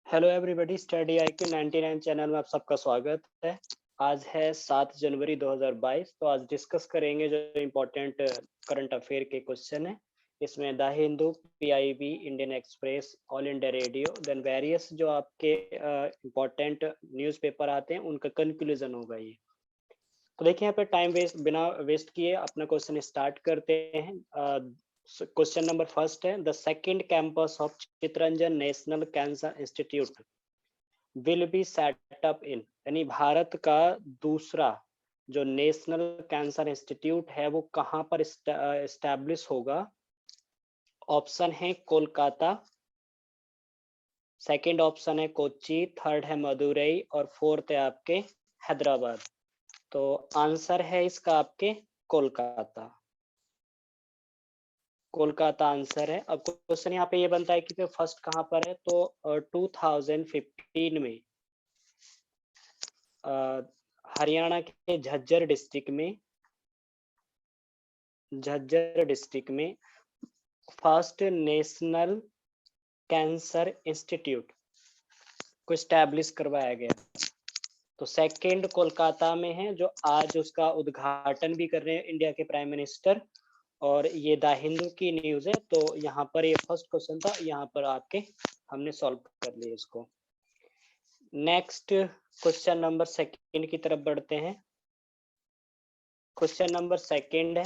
Hello everybody, study IQ 99 channel में आप सबका स्वागत है। आज है 7 जनवरी 2022। तो आज डिस्कस करेंगे जो इम्पोर्टेंट करंट अफेयर के क्वेश्चन है। इसमें the Hindu, PIB, Indian Express, all India radio, then various जो आपके इम्पोर्टेंट न्यूज़पेपर आते हैं उनका कंक्लूजन होगा ये। तो देखिए यहाँ पे टाइम बिना वेस्ट किए अपना क्वेश्चन स्टार्ट करते हैं। क्वेश्चन नंबर फर्स्ट है, the second campus of Chittaranjan national cancer institute will be set up in, यानी भारत का दूसरा जो नेशनल कैंसर इंस्टीट्यूट है वो कहाँ पर एस्टैब्लिश होगा। ऑप्शन है कोलकाता, सेकंड ऑप्शन है कोच्चि, थर्ड है मदुरई और फोर्थ है आपके हैदराबाद। तो आंसर है इसका आपके कोलकाता। कोलकाता आंसर है। अब क्वेश्चन यहाँ पे ये बनता है कि फर्स्ट कहाँ पर है, तो 2015 में हरियाणा के झज्जर डिस्ट्रिक्ट में फर्स्ट नेशनल कैंसर इंस्टीट्यूट को स्टैब्लिश करवाया गया। तो सेकंड कोलकाता में है, जो आज उसका उद्घाटन भी कर रहे हैं इंडिया के प्राइम मिनिस्टर। और ये द हिंदू की न्यूज है। तो यहाँ पर ये फर्स्ट क्वेश्चन था, यहाँ पर आपके हमने सॉल्व कर लिया इसको। नेक्स्ट क्वेश्चन नंबर सेकंड की तरफ बढ़ते हैं। क्वेश्चन नंबर सेकंड है,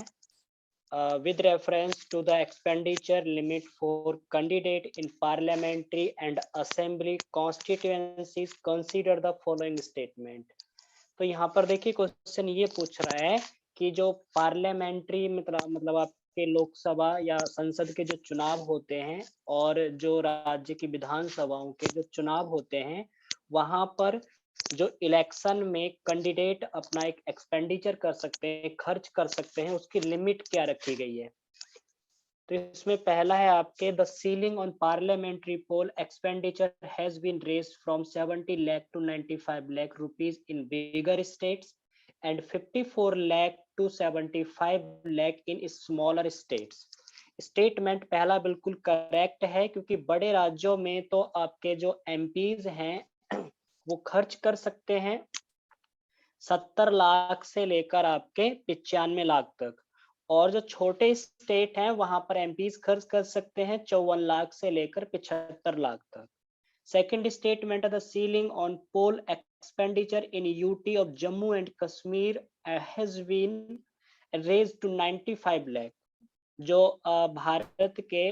with reference to the expenditure limit for candidate in parliamentary and assembly constituencies, consider the following statement। तो यहाँ पर देखिए क्वेश्चन ये पूछ रहा है कि जो पार्लियामेंट्री मतलब आपके लोकसभा या संसद के जो चुनाव होते हैं और जो राज्य की विधानसभाओं के जो चुनाव होते हैं, वहां पर जो इलेक्शन में कैंडिडेट अपना एक एक्सपेंडिचर कर सकते हैं, खर्च कर सकते हैं, उसकी लिमिट क्या रखी गई है। तो इसमें पहला है आपके, the ceiling on parliamentary poll expenditure has been raised from 70 lakh to 95 lakh rupees in bigger states and 54 lakh to 75 lakh in smaller states. Statement पहला बिल्कुल करेक्ट है, क्योंकि बड़े राज्यों में तो आपके जो MPs हैं वो खर्च कर सकते हैं 70 लाख से लेकर आपके 95 लाख तक, और जो छोटे स्टेट हैं वहां पर MPs खर्च कर सकते हैं 54 लाख से लेकर 75 लाख तक। सेकंड स्टेटमेंट है, the ceiling on poll expenditure in UT of Jammu and Kashmir has been raised to 95 lakh. जो भारत के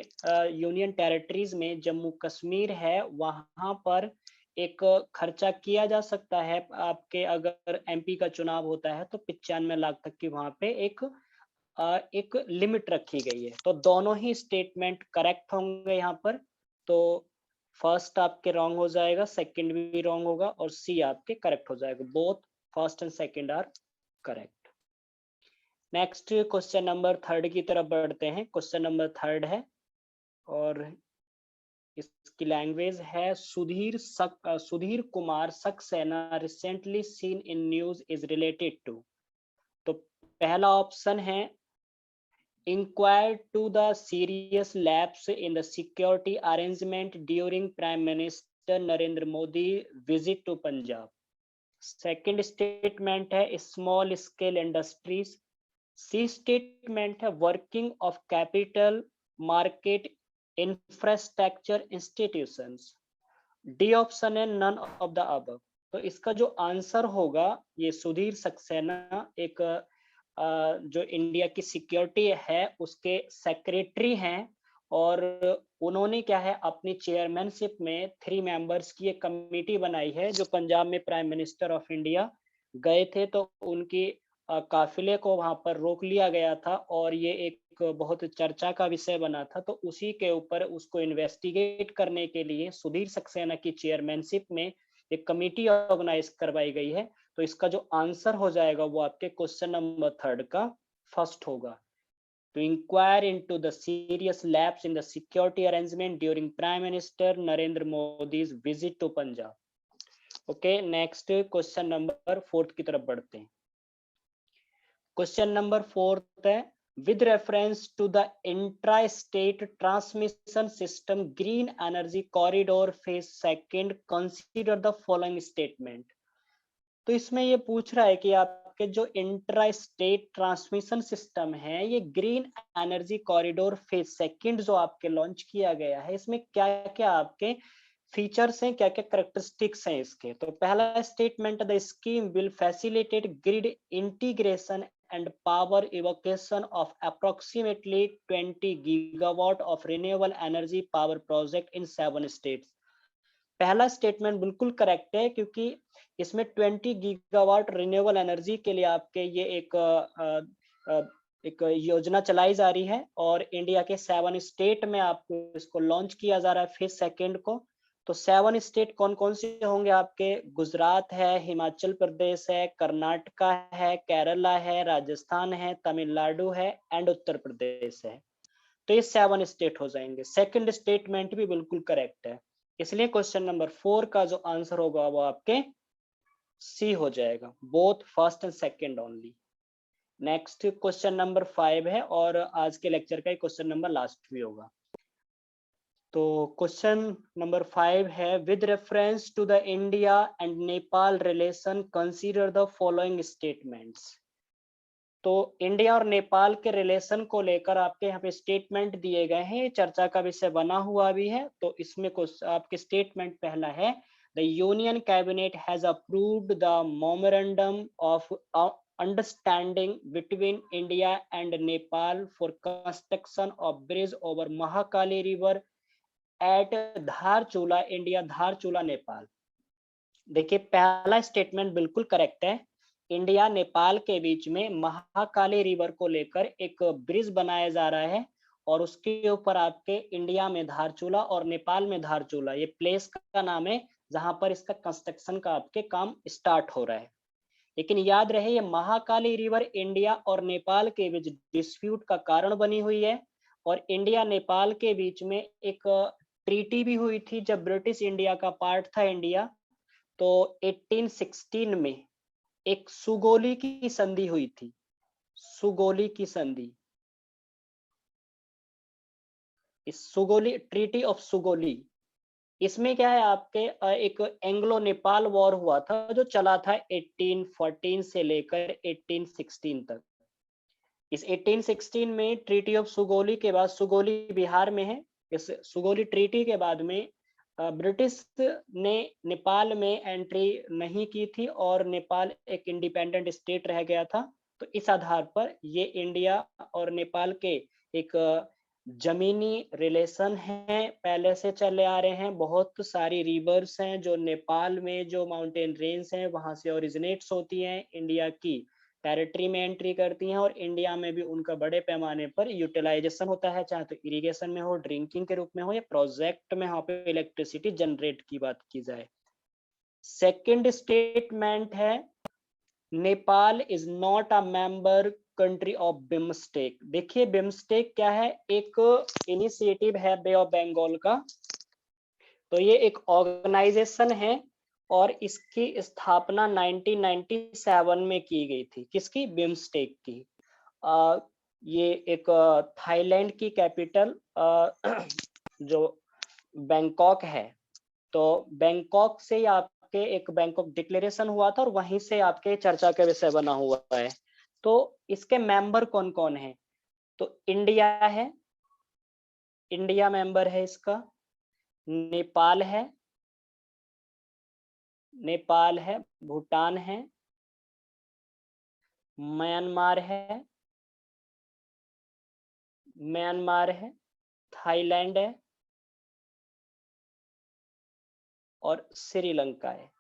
यूनियन टेरिटरीज में जम्मू कश्मीर है, वहां पर एक खर्चा किया जा सकता है आपके, अगर MP का चुनाव होता है तो 95 लाख तक की वहां पे एक लिमिट रखी गई है। तो दोनों ही स्टेटमेंट करेक्ट होंगे यहाँ पर। तो फर्स्ट आपके रॉन्ग हो जाएगा, सेकंड भी रॉन्ग होगा और सी आपके करेक्ट हो जाएगा। Both first and second are correct. Next question number third की तरफ बढ़ते हैं। क्वेश्चन नंबर थर्ड है और इसकी लैंग्वेज है, Sudhir Kumar Saksena recently seen in news is related to. तो पहला ऑप्शन है, inquire to the serious lapse in the security arrangement during prime minister Narendra Modi visit to Punjab. Second statement है, small scale industries. C statement है, working of capital market infrastructure institutions. D option है, none of the above. तो इसका जो answer होगा, ये सुधीर सक्सेना एक जो इंडिया की सिक्योरिटी है उसके सेक्रेटरी हैं, और उन्होंने क्या है अपनी चेयरमैनशिप में 3 मेंबर्स की एक कमेटी बनाई है, जो पंजाब में प्राइम मिनिस्टर ऑफ इंडिया गए थे तो उनकी काफिले को वहां पर रोक लिया गया था, और ये एक बहुत चर्चा का विषय बना था। तो उसी के ऊपर उसको इन्वेस्टिगेट करने के लिए सुधीर सक्सेना की चेयरमैनशिप में एक कमेटी ऑर्गेनाइज करवाई गई है। तो इसका जो आंसर हो जाएगा वो आपके क्वेश्चन नंबर थर्ड का फर्स्ट होगा, to inquire into the serious lapse in the security arrangement during prime minister Narendra Modi's visit to Punjab. Okay, next question number fourth की तरफ बढ़ते हैं। क्वेश्चन नंबर फोर्थ है, with reference to the intra-state transmission system green energy corridor phase second, consider the following statement. तो इसमें ये पूछ रहा है कि आपके जो इंट्रा स्टेट ट्रांसमिशन सिस्टम है, ये green energy corridor phase second जो आपके लॉन्च किया गया है, इसमें क्या क्या आपके फीचर्स हैं, क्या क्या करेक्टरिस्टिक्स हैं इसके। तो पहला statement, the scheme will facilitate grid integration and power evocation of approximately 20 gigawatt of renewable energy power project in 7 states। पहला स्टेटमेंट बिल्कुल करेक्ट है, क्योंकि इसमें 20 गीगावाट रिन्यूएबल एनर्जी के लिए आपके ये एक योजना चलाई जा रही है और इंडिया के 7 स्टेट में आपको इसको लॉन्च किया जा रहा है फेज सेकंड को। तो 7 स्टेट कौन कौन से होंगे आपके? गुजरात है, हिमाचल प्रदेश है, कर्नाटका है, केरला है, राजस्थान है, तमिलनाडु है एंड उत्तर प्रदेश है। तो ये 7 स्टेट हो जाएंगे। सेकंड स्टेटमेंट भी बिल्कुल करेक्ट है, इसलिए क्वेश्चन नंबर 4 का जो आंसर होगा वो आपके सी हो जाएगा, both first and second only. Next question number 5 है और आज के लेक्चर का ही क्वेश्चन नंबर लास्ट भी होगा। तो क्वेश्चन नंबर 5 है, with reference to the India and Nepal relation consider the following statements. तो इंडिया और नेपाल के रिलेशन को लेकर आपके यहाँ पे स्टेटमेंट दिए गए हैं, चर्चा का विषय बना हुआ भी है। तो इसमें कुछ आपके स्टेटमेंट पहला है, the union cabinet has approved the memorandum of understanding between India and Nepal for construction of bridge over Mahakali river eight Dharchula India, Dharchula Nepal. देखिए पहला स्टेटमेंट बिल्कुल करेक्ट है, इंडिया नेपाल के बीच में महाकाली रिवर को लेकर एक ब्रिज बनाया जा रहा है और उसके ऊपर आपके इंडिया में धारचूला और नेपाल में धारचूला, ये प्लेस का नाम है जहां पर इसका कंस्ट्रक्शन का आपके काम स्टार्ट हो रहा है। लेकिन याद रहे ये महाकाली रिवर इंडिया और नेपाल के बीच डिस्प्यूट का कारण बनी हुई है और इंडिया नेपाल के बीच में एक ट्रीटी भी हुई थी जब ब्रिटिश इंडिया का पार्ट था इंडिया। तो 1816 में एक सुगोली की संधि हुई थी, सुगोली की संधि, इस सुगोली ट्रीटी ऑफ सुगोली, इसमें क्या है आपके एक एंग्लो नेपाल वॉर हुआ था जो चला था 1814 से लेकर 1816 तक। इस 1816 में ट्रीटी ऑफ सुगोली के बाद, सुगोली बिहार में है, इस सुगोली ट्रीटी के बाद में ब्रिटिश ने नेपाल में एंट्री नहीं की थी और नेपाल एक इंडिपेंडेंट स्टेट रह गया था। तो इस आधार पर ये इंडिया और नेपाल के एक जमीनी रिलेशन है, पहले से चले आ रहे हैं। बहुत सारी रिवर्स हैं जो नेपाल में जो माउंटेन रेंज हैं वहां से ओरिजिनेट्स होती हैं, इंडिया की टेरिटरी में एंट्री करती हैं और इंडिया में भी उनका बड़े पैमाने पर यूटिलाइजेशन होता है, चाहे तो इरिगेशन में हो, ड्रिंकिंग के रूप में हो या प्रोजेक्ट में यहाँ पे इलेक्ट्रिसिटी जनरेट की बात की जाए। सेकंड स्टेटमेंट है, Nepal is not a member country of BIMSTEC. देखिए बिम्स्टेक क्या है, एक इनिशिएटिव है बे ऑफ बंगाल का। तो ये एक ऑर्गेनाइजेशन है और इसकी स्थापना 1997 में की गई थी। किसकी? बिम्स्टेक की। ये एक थाईलैंड की कैपिटल जो बैंकॉक है, तो बैंकॉक से आपके एक बैंकॉक डिक्लेरेशन हुआ था और वहीं से आपके चर्चा का विषय बना हुआ है। तो इसके मेंबर कौन कौन है? तो इंडिया है, इंडिया मेंबर है इसका, नेपाल है, नेपाल है, भूटान है, म्यांमार है, म्यांमार है, थाईलैंड है और श्रीलंका है,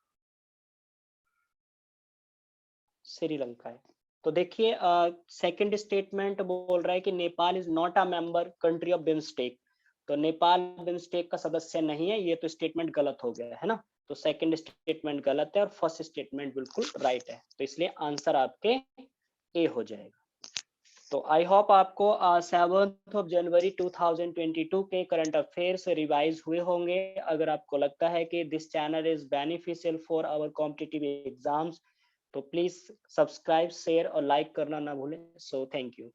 श्रीलंका है। तो देखिए सेकंड स्टेटमेंट बोल रहा है कि Nepal is not a member country of BIMSTEC. तो नेपाल बिम्स्टेक का सदस्य नहीं है, ये तो स्टेटमेंट गलत हो गया है ना। तो सेकंड स्टेटमेंट गलत है और फर्स्ट स्टेटमेंट बिल्कुल राइट है। तो इसलिए आंसर आपके ए हो जाएगा। तो आई होप आपको 7 जनवरी 2022 के करंट अफेयर्स रिवाइज हुए होंगे। अगर आपको लगता है कि this channel is beneficial for our competitive exams तो प्लीज सब्सक्राइब, शेयर और लाइक करना ना भूलें। So thank you.